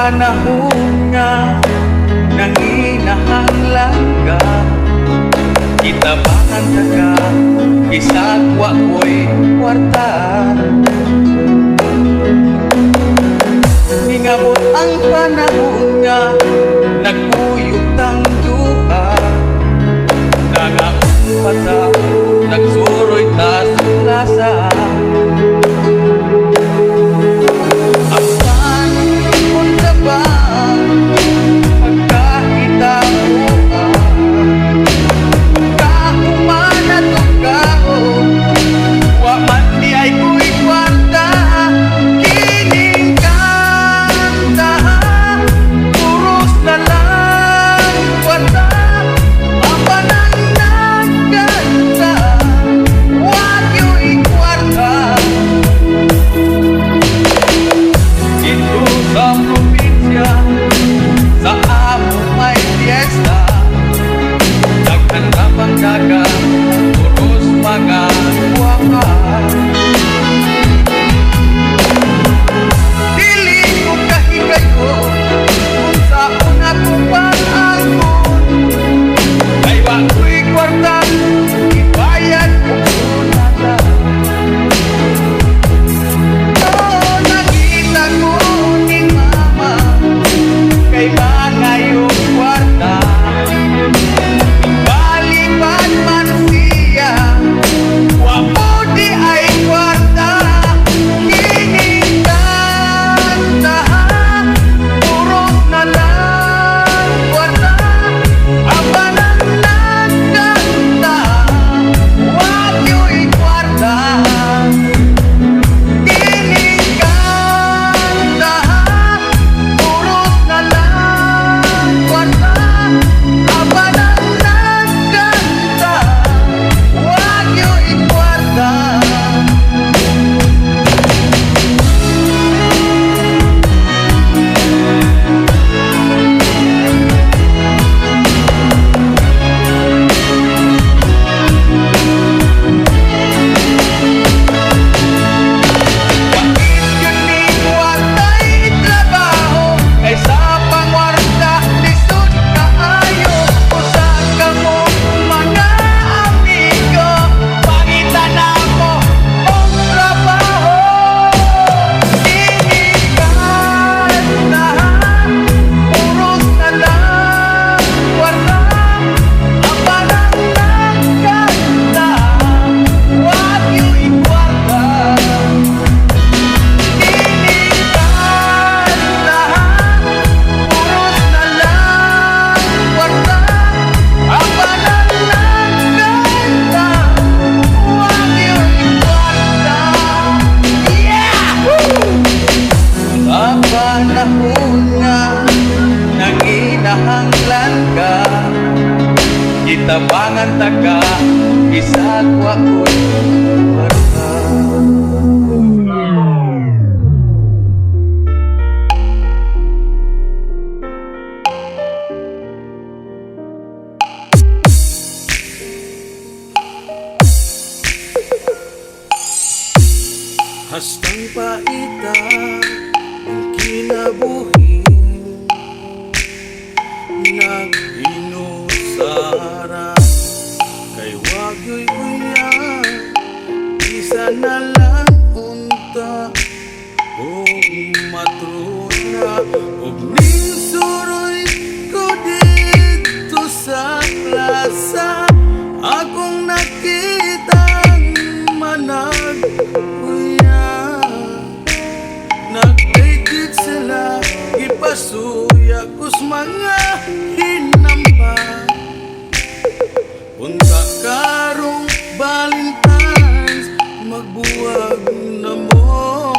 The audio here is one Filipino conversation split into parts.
panahon nga nanginahanglan ka, kitabangan ka ka, isagwa ko'y kwarta. Ingabot ang panahon nga nagkuyog tang duha, nangaunpata nagsuroy ta sa plaza. Kitabangan taka, isagwa ko'y kwarta. Hastang paita ang kinabuhi, nag-inusara kay wagyo'y uya, isa na lang unta o matruna o minsuroy ko dito sa plaza. Akong nakitang manag-uya, nag-take sila, ipasuya kus mga hinamba. Unta karong Valentine's, magbuwag na mo.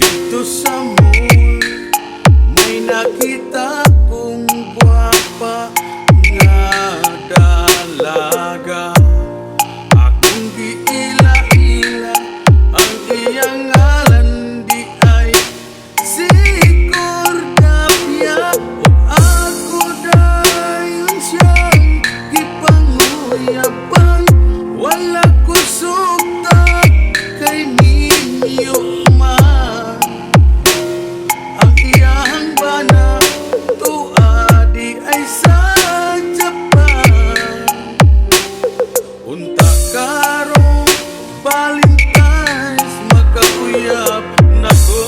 Dito sa mall, may nakita kong gwapa nga dalaga. Akong giila-ila ang iyang ngalan, di ay si Cordapia. O ako dayon siyang gipang yabang, wala ko sukta kay ninyo man. Ang iyang bana tuadi ay sa Japan. Unta karong Valentine's makauyab na ko.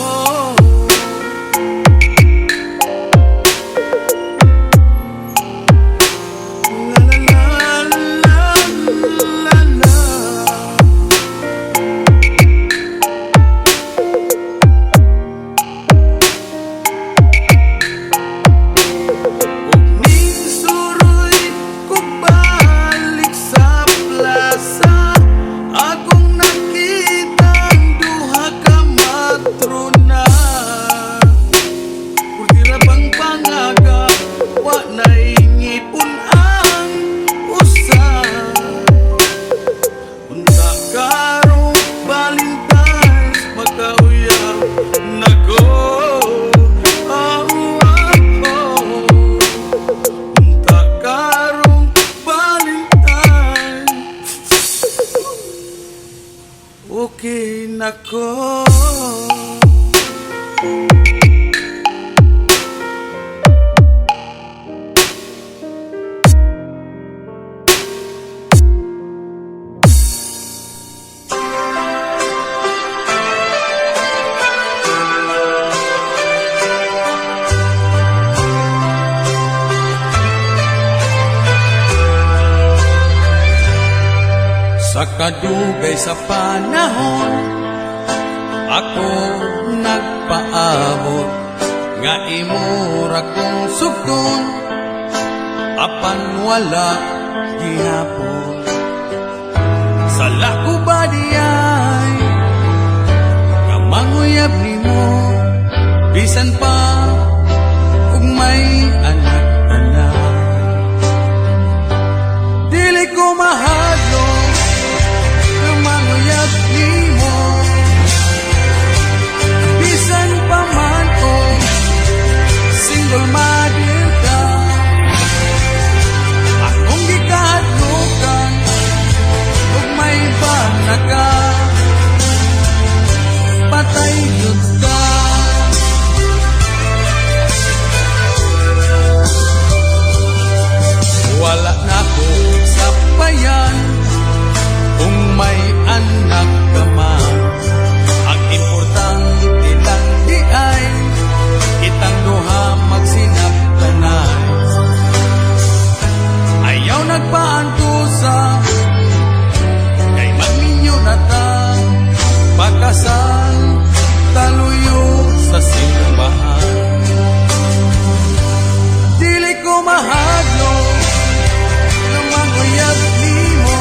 Okay nako. Sa kadugay sa panahon, ako nagpaabot nga imura kong sugton, apan wala gihapon. Sa lako ba diyay nga manguyab nimo, bisan pa kung may anak-anak. Dili ko mahadlo manguyab nimo, bisan pa man o single mother ka. Akong gikahadlukan ug may bana ka, patay yun ka. Wala na ko sapayan kung may anak ka man. Ang importante lang di ay kitang duha magsinabtanay. Ayaw nagpaantusa kay magninyo na ta pagkasal taluyo sa simbahan. Dili ko mahadlo na manguyab nimo,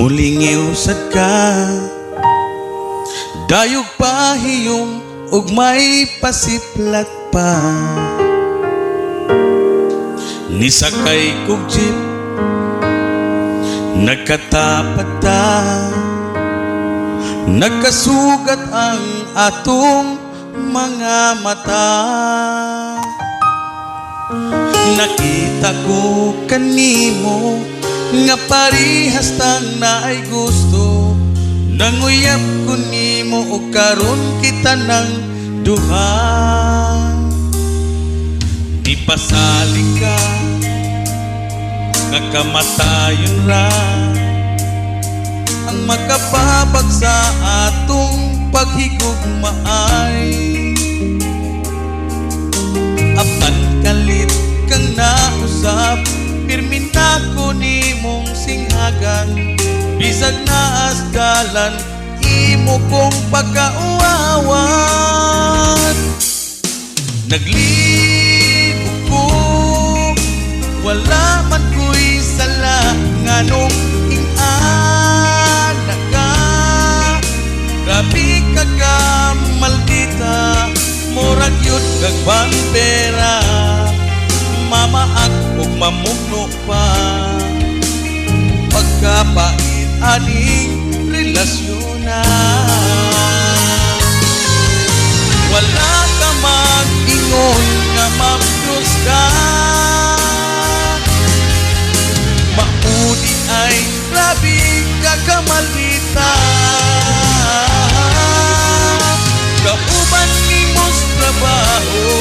Mulingiw sad ka, dayog pahiyong ug may pasiplat pa. Nisakay kog jeep, nagkatapat ta, nagkasugat ang atong mga mata. Nakita ko kanimo nga parihas tang naay gusto, nanguyab ko nimo o karon kita ng duha. Ipasali ka nga kamatayon ra ang makapabag sa atong paghigugmaay. Apan kalit kang nausap, pirmi na ko nimong singhagan, bisag na asgalan imo kong pagkauawan. Naglibog ko, wala man ko'y sala, nganong ingana ka. Grabe ka ka, maldita, murag yun kag pera, mamaak ug mamugno pa. Pagkapait aning relasyon na, wala ka mag-ingon nga mapdos ka. Maudi ay grabe ka kamaldita, kauban nimos trabaho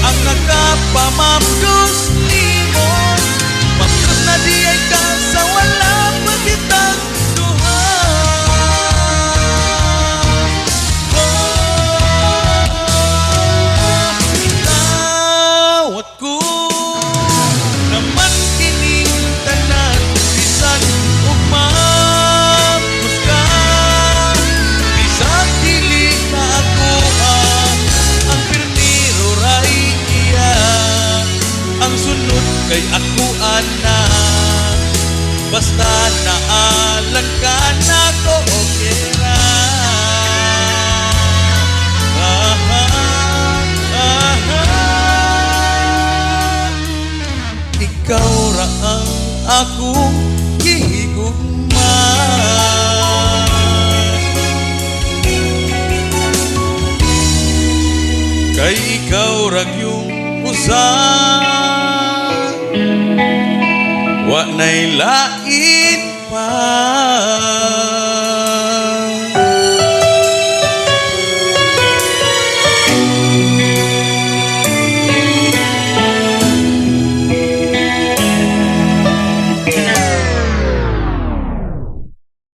ang nakapamamdos nimo. Mapdos na di ay ka sa wala pagitang duha. Itawat ko naman kining tanan, bisan ug mapdos ka, bisan dili na ako ang pirmiro ray iya. Ang sunod kay ako ana, basta naalang ka na ko okay ra. Ikaw ra ang akong gihigugma, kay ikaw ra yung usa, wa nay lain